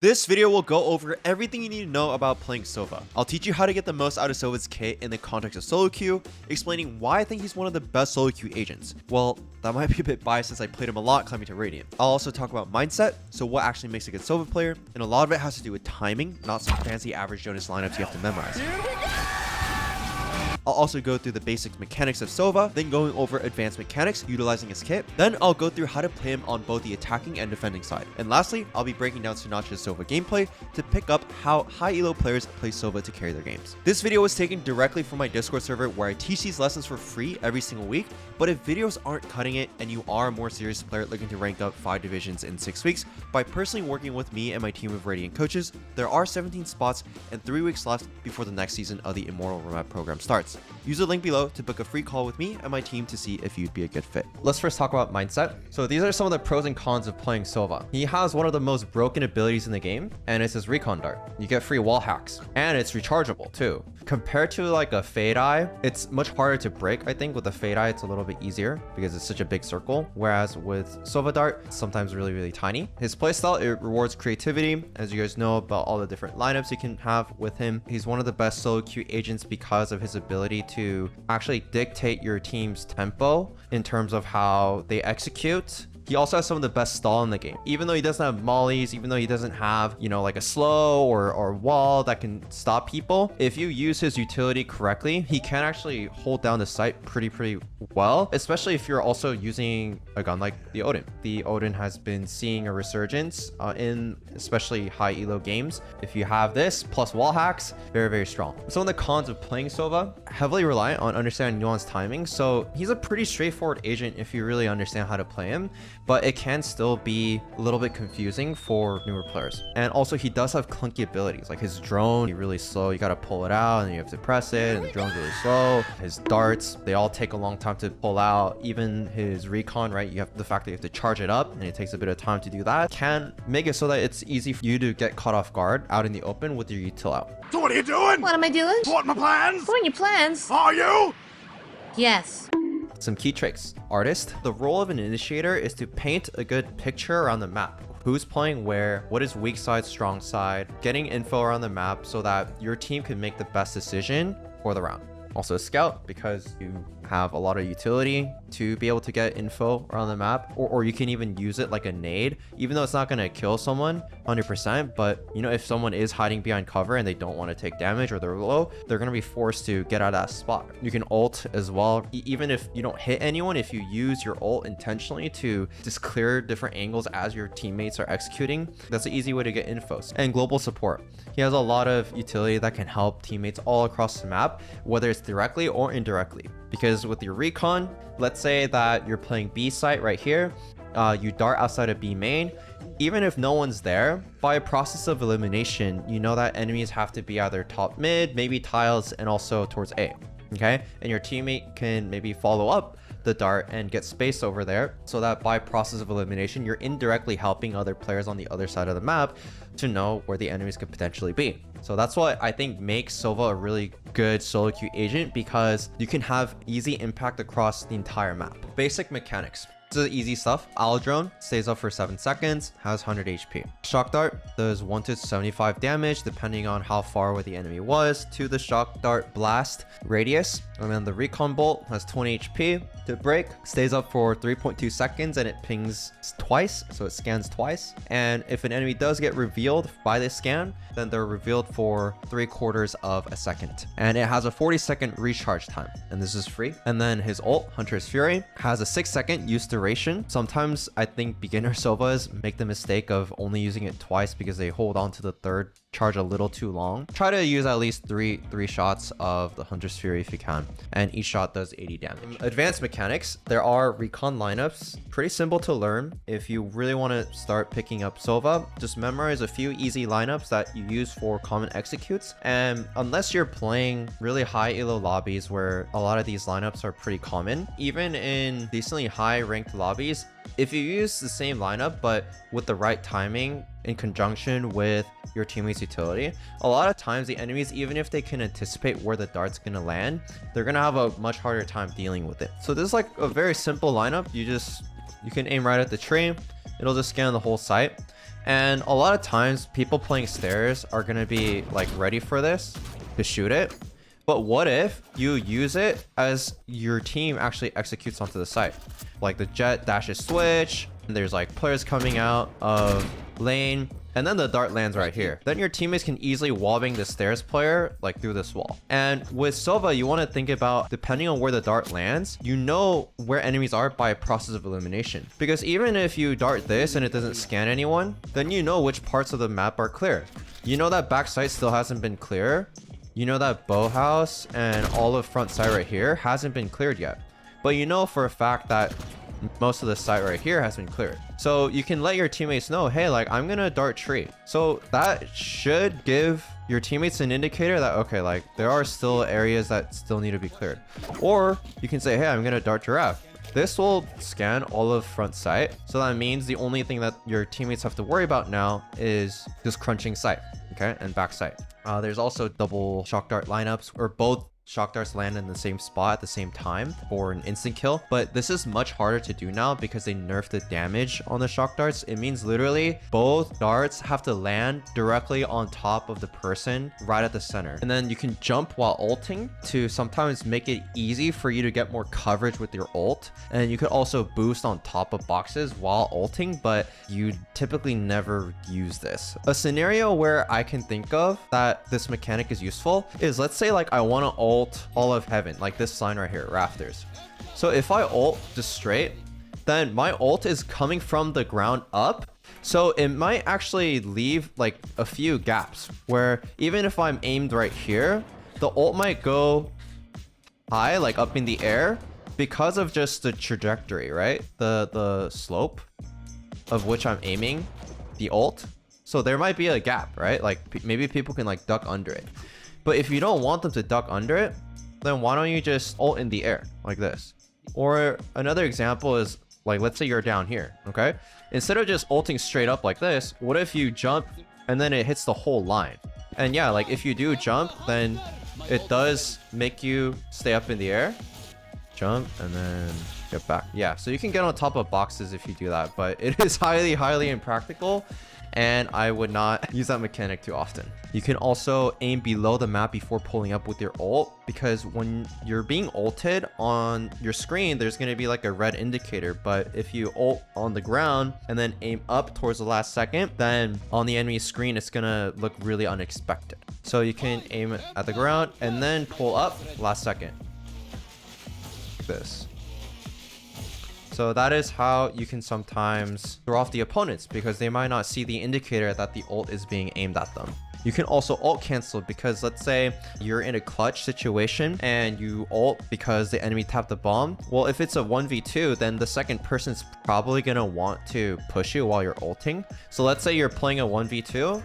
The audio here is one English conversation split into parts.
This video will go over everything you need to know about playing Sova. I'll teach you how to get the most out of Sova's kit in the context of solo queue, explaining why I think he's one of the best solo queue agents. Well, that might be a bit biased since I played him a lot climbing to Radiant. I'll also talk about mindset, so what actually makes a good Sova player, and a lot of it has to do with timing, not some fancy average Jonas lineups you have to memorize. I'll also go through the basic mechanics of Sova, then going over advanced mechanics utilizing his kit. Then I'll go through how to play him on both the attacking and defending side. And lastly, I'll be breaking down Sinatra's Sova gameplay to pick up how high elo players play Sova to carry their games. This video was taken directly from my Discord server where I teach these lessons for free every single week, but if videos aren't cutting it and you are a more serious player looking to rank up 5 divisions in 6 weeks, by personally working with me and my team of Radiant coaches, there are 17 spots and 3 weeks left before the next season of the Immortal roadmap program starts. Use the link below to book a free call with me and my team to see if you'd be a good fit. Let's first talk about mindset. So these are some of the pros and cons of playing Sova. He has one of the most broken abilities in the game, and it's his recon dart. You get free wall hacks, and it's rechargeable too. Compared to like a fade eye, it's much harder to break. I think with the fade eye, it's a little bit easier because it's such a big circle. Whereas with Sova dart, it's sometimes really tiny. His playstyle, it rewards creativity. As you guys know about all the different lineups you can have with him. He's one of the best solo queue agents because of his ability to actually dictate your team's tempo in terms of how they execute. He also has some of the best stall in the game. Even though he doesn't have mollies, even though he doesn't have, like a slow or wall that can stop people, if you use his utility correctly, he can actually hold down the site pretty well, especially if you're also using a gun like the Odin. The Odin has been seeing a resurgence in especially high elo games. If you have this plus wall hacks, very strong. Some of the cons of playing Sova, heavily reliant on understanding nuanced timing. So he's a pretty straightforward agent if you really understand how to play him, but it can still be a little bit confusing for newer players. And also he does have clunky abilities, like his drone, he's really slow. You got to pull it out and you have to press it, and the drone's really slow. His darts, they all take a long time to pull out. Even his recon, right? You have the fact that you have to charge it up and it takes a bit of time to do that, can make it so that it's easy for you to get caught off guard out in the open with your util out. So what are you doing? What am I doing? What my plans? What are your plans? Are you? Yes. Some key tricks. Artist. The role of an initiator is to paint a good picture around the map. Who's playing where, what is weak side, strong side, getting info around the map so that your team can make the best decision for the round. Also a scout, because you have a lot of utility to be able to get info around the map, or you can even use it like a nade, even though it's not going to kill someone 100%. But if someone is hiding behind cover and they don't want to take damage or they're low, they're going to be forced to get out of that spot. You can ult as well, even if you don't hit anyone. If you use your ult intentionally to just clear different angles as your teammates are executing, that's an easy way to get infos. And global support. He has a lot of utility that can help teammates all across the map, whether it's directly or indirectly. Because with your recon, let's say that you're playing B site right here, you dart outside of B main. Even if no one's there, by a process of elimination, you know that enemies have to be either top mid, maybe tiles, and also towards A. Okay, and your teammate can maybe follow up the dart and get space over there, so that by process of elimination, you're indirectly helping other players on the other side of the map to know where the enemies could potentially be. So that's what I think makes Sova a really good solo queue agent, because you can have easy impact across the entire map. Basic mechanics. This is easy stuff. Owl drone stays up for 7 seconds, has 100 HP. Shock dart does 1 to 75 damage depending on how far away the enemy was to the shock dart blast radius. And then the recon bolt has 20 HP to break, stays up for 3.2 seconds, and it pings twice, so it scans twice. And if an enemy does get revealed by this scan, then they're revealed for 3/4 of a second. And it has a 40-second recharge time, and this is free. And then his ult, Hunter's Fury, has a 6-second use duration. Sometimes I think beginner Sovas make the mistake of only using it twice because they hold on to the third charge a little too long. Try to use at least three shots of the Hunter's Fury if you can, and each shot does 80 damage. Advanced mechanics. There are recon lineups, pretty simple to learn. If you really want to start picking up Sova, just memorize a few easy lineups that you use for common executes. And unless you're playing really high elo lobbies where a lot of these lineups are pretty common, even in decently high ranked lobbies, if you use the same lineup but with the right timing in conjunction with your teammate's utility, a lot of times the enemies, even if they can anticipate where the dart's going to land, they're going to have a much harder time dealing with it. So this is like a very simple lineup. You can aim right at the tree, it'll just scan the whole site. And a lot of times people playing stairs are going to be like ready for this to shoot it. But what if you use it as your team actually executes onto the site? Like the jet dashes switch, and there's like players coming out of lane, and then the dart lands right here. Then your teammates can easily wallbang the stairs player like through this wall. And with Sova, you want to think about, depending on where the dart lands, you know where enemies are by a process of elimination. Because even if you dart this and it doesn't scan anyone, then you know which parts of the map are clear. You know that back site still hasn't been clear. You know that bow house and all of front side right here hasn't been cleared yet. But you know for a fact that most of the site right here has been cleared. So you can let your teammates know, hey, like I'm gonna dart tree. So that should give your teammates an indicator that, okay, like there are still areas that still need to be cleared. Or you can say, hey, I'm gonna dart giraffe. This will scan all of front site. So that means the only thing that your teammates have to worry about now is just crunching site, okay, and back site. There's also double shock dart lineups where both shock darts land in the same spot at the same time for an instant kill. But this is much harder to do now because they nerfed the damage on the shock darts. It means literally both darts have to land directly on top of the person right at the center. And then you can jump while ulting to sometimes make it easy for you to get more coverage with your ult. And you could also boost on top of boxes while ulting, but you typically never use this. A scenario where I can think of that this mechanic is useful is, let's say like I want to ult all of heaven, like this sign right here, rafters. So if I ult just straight, then my ult is coming from the ground up. So it might actually leave like a few gaps where even if I'm aimed right here, the ult might go high, like up in the air, because of just the trajectory, right? The slope of which I'm aiming the ult. So there might be a gap, right? Like maybe people can like duck under it. But if you don't want them to duck under it, then why don't you just ult in the air like this? Or another example is like, let's say you're down here, okay? Instead of just ulting straight up like this, what if you jump and then it hits the whole line? And yeah, like if you do jump, then it does make you stay up in the air. Jump and then get back. Yeah, so you can get on top of boxes if you do that, but it is highly, highly impractical. And I would not use that mechanic too often. You can also aim below the map before pulling up with your ult, because when you're being ulted on your screen, there's going to be like a red indicator. But if you ult on the ground and then aim up towards the last second, then on the enemy screen, it's going to look really unexpected. So you can aim at the ground and then pull up last second. Like this. So that is how you can sometimes throw off the opponents, because they might not see the indicator that the ult is being aimed at them. You can also ult cancel, because let's say you're in a clutch situation and you ult because the enemy tapped the bomb. Well, if it's a 1v2, then the second person's probably going to want to push you while you're ulting. So let's say you're playing a 1v2,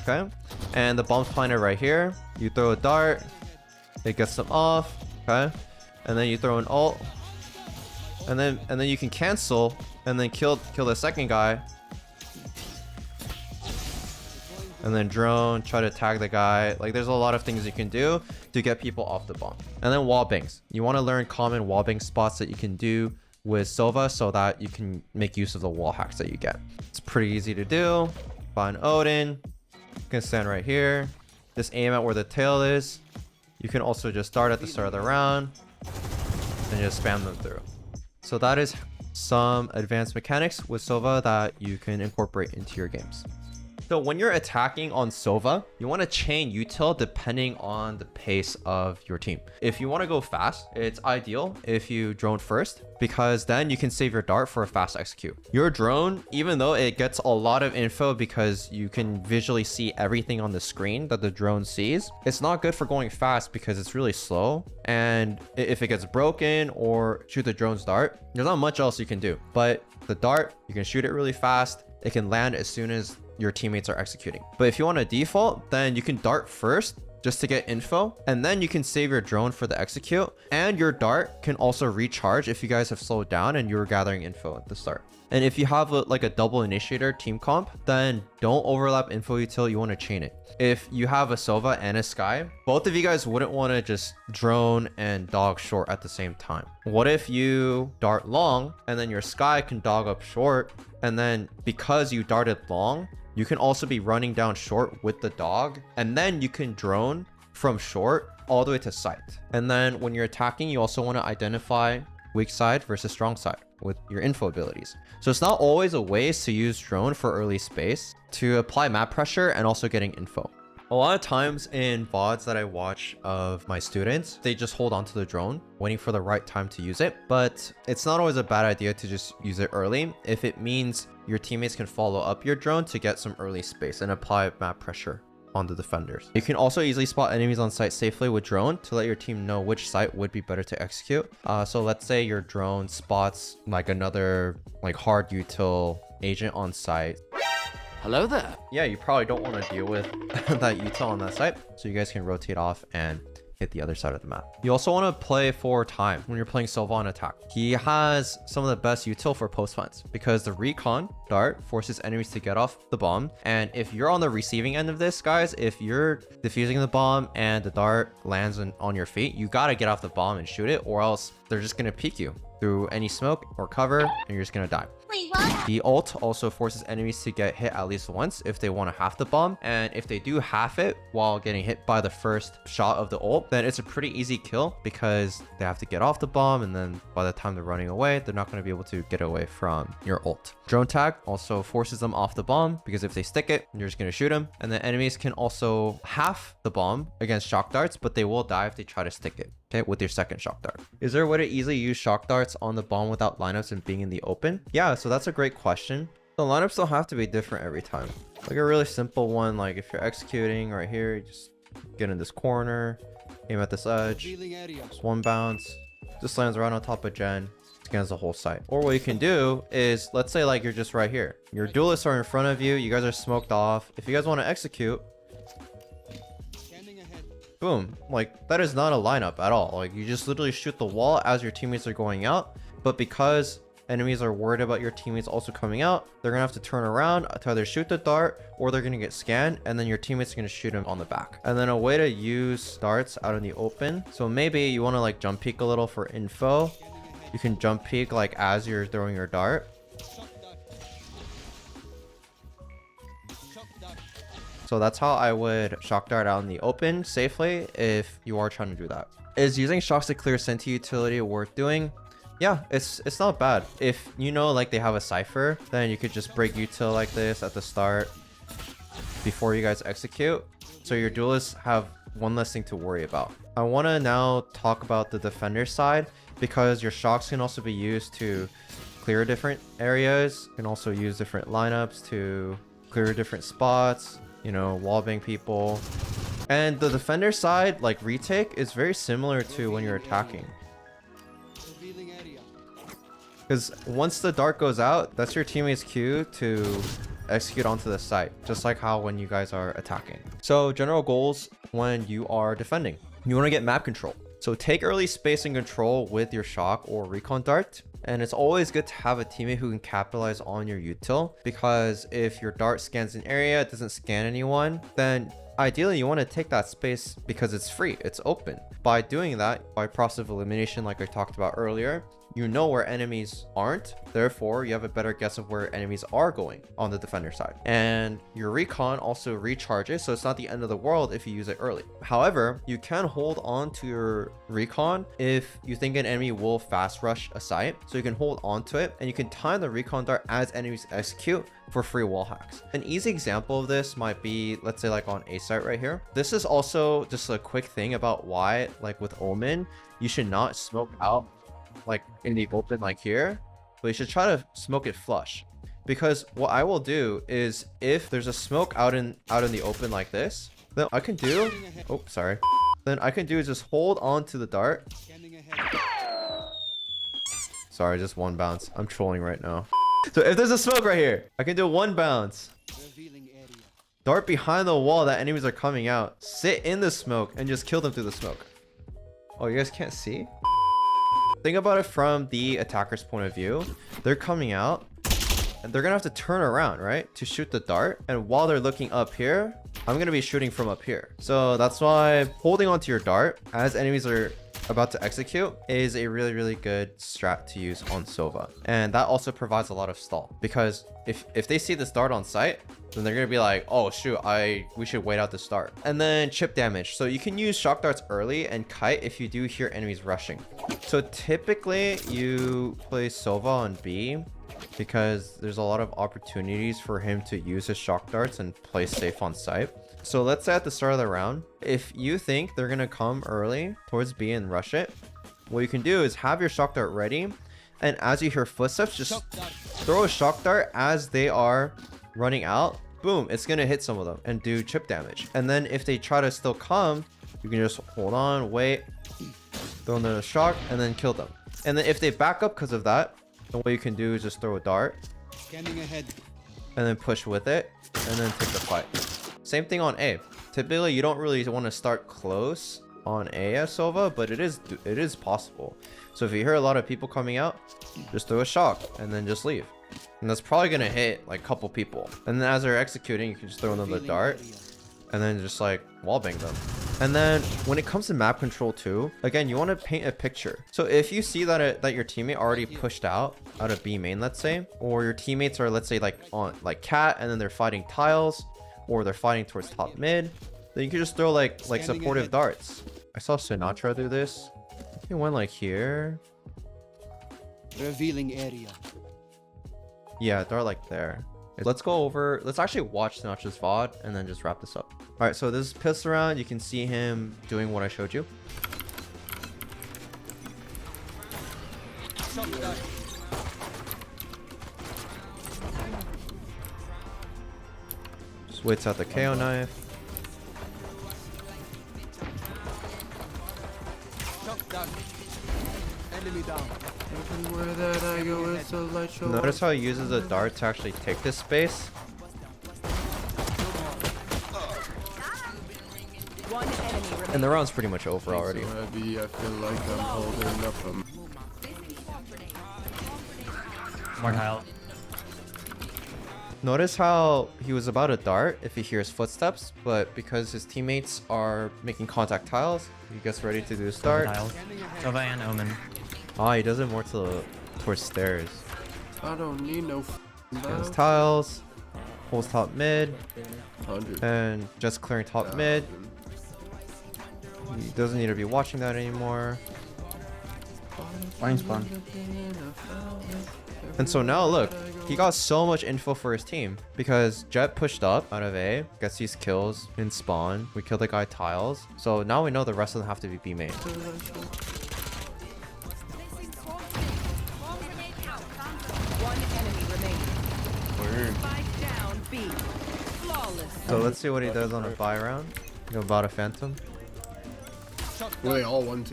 okay? And the bomb's planted right here. You throw a dart, it gets them off, okay? And then you throw an ult. And then you can cancel and then kill the second guy. And then drone, try to tag the guy. Like there's a lot of things you can do to get people off the bomb. And then wall bangs. You want to learn common wall bang spots that you can do with Sova so that you can make use of the wall hacks that you get. It's pretty easy to do. Find Odin. You can stand right here. Just aim at where the tail is. You can also just start at the start of the round and just spam them through. So that is some advanced mechanics with Sova that you can incorporate into your games. So when you're attacking on Sova, you want to chain util depending on the pace of your team. If you want to go fast, it's ideal if you drone first, because then you can save your dart for a fast execute. Your drone, even though it gets a lot of info because you can visually see everything on the screen that the drone sees, it's not good for going fast because it's really slow. And if it gets broken or shoot the drone's dart, there's not much else you can do. But the dart, you can shoot it really fast. It can land as soon as your teammates are executing. But if you want to default, then you can dart first just to get info, and then you can save your drone for the execute, and your dart can also recharge if you guys have slowed down and you were gathering info at the start. And if you have like a double initiator team comp, then don't overlap info util, you want to chain it. If you have a Sova and a Sky, both of you guys wouldn't want to just drone and dog short at the same time. What if you dart long and then your Sky can dog up short, and then because you darted long, you can also be running down short with the dog, and then you can drone from short all the way to sight. And then when you're attacking, you also want to identify weak side versus strong side with your info abilities. So it's not always a waste to use drone for early space to apply map pressure and also getting info. A lot of times in VODs that I watch of my students, they just hold onto the drone, waiting for the right time to use it. But it's not always a bad idea to just use it early if it means your teammates can follow up your drone to get some early space and apply map pressure on the defenders. You can also easily spot enemies on site safely with drone to let your team know which site would be better to execute. So let's say your drone spots like another like hard util agent on site. Hello there. Yeah, you probably don't want to deal with that util on that site, so you guys can rotate off and hit the other side of the map. You also want to play for time when you're playing Sova on attack. He has some of the best util for post finds because the recon dart forces enemies to get off the bomb. And if you're on the receiving end of this, guys, if you're defusing the bomb and the dart lands on your feet, you got to get off the bomb and shoot it, or else they're just going to peek you through any smoke or cover and you're just going to die. Wait, what? The ult also forces enemies to get hit at least once if they want to half the bomb. And if they do half it while getting hit by the first shot of the ult, then it's a pretty easy kill because they have to get off the bomb. And then by the time they're running away, they're not going to be able to get away from your ult. Drone tag also forces them off the bomb because if they stick it, you're just going to shoot them. And the enemies can also half the bomb against shock darts, but they will die if they try to stick it. Okay, with your second shock dart. Is there a way to easily use shock darts on the bomb without lineups and being in the open? Yeah, so that's a great question. The lineups don't have to be different every time. Like a really simple one, like if you're executing right here, you just get in this corner, aim at this edge, just one bounce, just lands right on top of Jen, scans the whole site. Or what you can do is, let's say like you're just right here. Your duelists are in front of you, you guys are smoked off. If you guys want to execute, boom, like that is not a lineup at all. Like you just literally shoot the wall as your teammates are going out, but because enemies are worried about your teammates also coming out, they're gonna have to turn around to either shoot the dart or they're gonna get scanned, and then your teammates are gonna shoot them on the back. And then a way to use darts out in the open, so maybe you want to like jump peek a little for info. You can jump peek like as you're throwing your dart. So that's how I would shock dart out in the open safely if you are trying to do that. Is using shocks to clear senti utility worth doing? Yeah, it's not bad. If you know like they have a cipher, then you could just break util like this at the start before you guys execute. So your duelists have one less thing to worry about. I want to now talk about the defender side because your shocks can also be used to clear different areas. You can also use different lineups to clear different spots. You know, wallbang people. And the defender side, like retake, is very similar to when you're attacking. Because once the dart goes out, that's your teammate's cue to execute onto the site, just like how when you guys are attacking. So general goals when you are defending. You want to get map control. So take early space and control with your shock or recon dart. And it's always good to have a teammate who can capitalize on your util, because if your dart scans an area, it doesn't scan anyone, then ideally you want to take that space because it's free, it's open. By doing that, by process of elimination like I talked about earlier, you know where enemies aren't, therefore you have a better guess of where enemies are going on the defender side. And your recon also recharges, so it's not the end of the world if you use it early. However, you can hold on to your recon if you think an enemy will fast rush a site, so you can hold on to it and you can time the recon dart as enemies execute for free wall hacks. An easy example of this might be, let's say like on a site right here. This is also just a quick thing about why, like with Omen, you should not smoke out like in the open like here, but you should try to smoke it flush. Because what I will do is if there's a smoke out in the open like this, then I can do, oh sorry, then I can do is just hold on to the dart. Sorry, just one bounce. I'm trolling right now. So if there's a smoke right here, I can do one bounce, dart behind the wall that enemies are coming out, sit in the smoke, and just kill them through the smoke. Oh, you guys can't see? Think about it from the attacker's point of view. They're coming out, and they're gonna have to turn around, right? To shoot the dart. And while they're looking up here, I'm gonna be shooting from up here. So that's why holding onto your dart as enemies are about to execute is a really, really good strat to use on Sova. And that also provides a lot of stall, because if they see this dart on sight, then they're gonna be like, oh shoot, we should wait out the start. And then chip damage. So you can use shock darts early and kite if you do hear enemies rushing. So typically you play Sova on B because there's a lot of opportunities for him to use his shock darts and play safe on sight. So let's say at the start of the round, if you think they're gonna come early towards B and rush it, what you can do is have your shock dart ready, and as you hear footsteps, just throw a shock dart as they are running out. Boom, it's gonna hit some of them and do chip damage. And then if they try to still come, you can just hold on, wait, throw in the shock, and then kill them. And then if they back up because of that, then what you can do is just throw a dart, Scanning ahead. and then push with it, and then take the fight. Same thing on A. Typically, you don't really want to start close on A as Sova, but it is possible. So if you hear a lot of people coming out, just throw a shock and then just leave. And that's probably going to hit like a couple people. And then as they're executing, you can just throw another dart and then just like wallbang them. And then when it comes to map control too, again, you want to paint a picture. So if you see that your teammate already pushed out of B main, let's say, or your teammates are, let's say, like on like cat, and then they're fighting tiles, or they're fighting towards top mid, then you can just throw like supportive darts. I saw Sinatra do this. He went like here. Revealing area. Yeah, dart like there. Let's go over, let's actually watch Sinatra's VOD and then just wrap this up. All right, so this is pistol round. You can see him doing what I showed you. Just waits out the KO knife. Enemy down. Everywhere that I go, it's a light show. Notice how he uses a dart to actually take this space. One enemy remaining. And the round's pretty much over already. So heavy, I feel like I'm holding up a Immortal. Notice how he was about to dart if he hears footsteps, but because his teammates are making contact tiles, he gets ready to do his dart. Tiles. Sova and Omen. Ah, he does it more towards stairs. I don't need no Against tiles, holds top mid, 100. and just clearing top mid. He doesn't need to be watching that anymore. Flying spawn. And so now look, he got so much info for his team because Jet pushed up out of A, gets these kills in spawn. We killed the guy tiles. So now we know the rest of them have to be B main. One enemy remaining. Word. Spike down B. Flawless. So let's see what he does on a buy round. Go about a phantom. Were they all 1-2?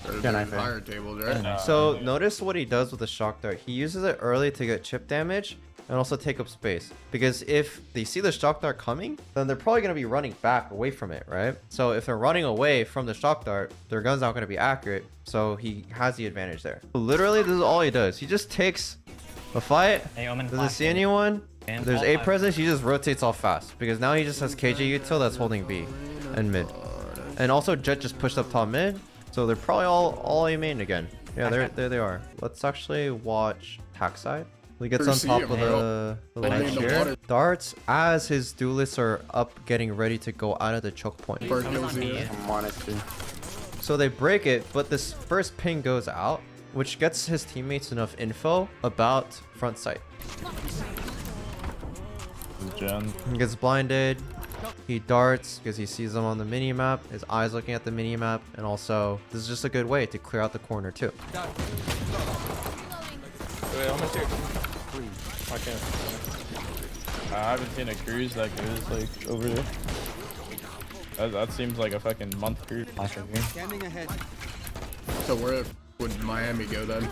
Or Yeah, they're knife, higher tables, right? So notice what he does with the shock dart. He uses it early to get chip damage and also take up space. Because if they see the shock dart coming, then they're probably going to be running back away from it, right? So if they're running away from the shock dart, their gun's not going to be accurate. So he has the advantage there. Literally, this is all he does. He just takes a fight, Hey, Omen. doesn't see anyone. And There's all A five. presence, he just rotates all fast. Because now he just has KJ util that's holding B and mid. And also Jet just pushed up top mid. So they're probably all A main again. Yeah, there they are. Let's actually watch tack side. He gets on See top him, of the I ledge mean, the here. water- Darts as his duelists are up getting ready to go out of the choke point. Bird Someone's kills on you. me. So they break it, but this first ping goes out, which gets his teammates enough info about front sight. He gets blinded. He darts because he sees them on the mini map. His eyes looking at the mini map, and also this is just a good way to clear out the corner too. Wait, I'm gonna take. I can't. I haven't seen a cruise that goes like over there. That seems like a fucking month cruise. Flash over here. Scanning ahead. So where would Miami go then?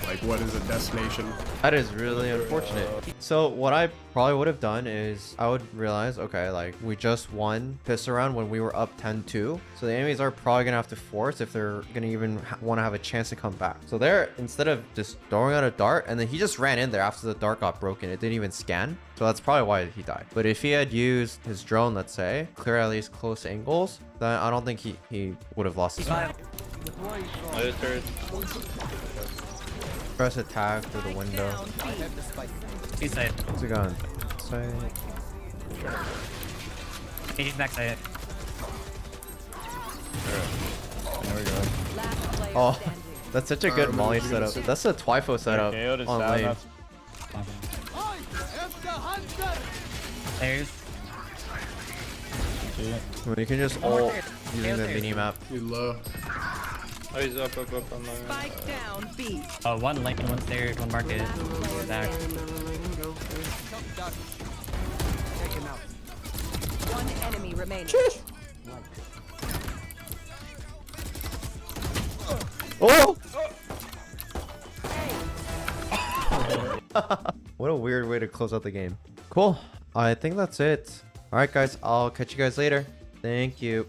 Like, what is a destination? That is really unfortunate. So what I probably would have done is I would realize, okay, like we just won piss around when we were up 10-2. So the enemies are probably gonna have to force if they're gonna even want to have a chance to come back. So there, instead of just throwing out a dart, and then he just ran in there after the dart got broken. It didn't even scan. So that's probably why he died. But if he had used his drone, let's say, clear at least close angles, then I don't think he would have lost his life. I just heard. Press attack through the window. Down B. He's side. What's it going? Side. He's back side. There we go. Last player Oh, standing. that's such a good man, Molly you're gonna setup. see- That's a Twifo setup KO'd his on down, lane. that's- There's. see it. When you can just ult using the mini map. He's low. Oh, he's up on the. Spike down B. One lane, one stairs, one market. Back. One enemy remaining. Oh! What a weird way to close out the game. Cool. I think that's it. All right, guys. I'll catch you guys later. Thank you.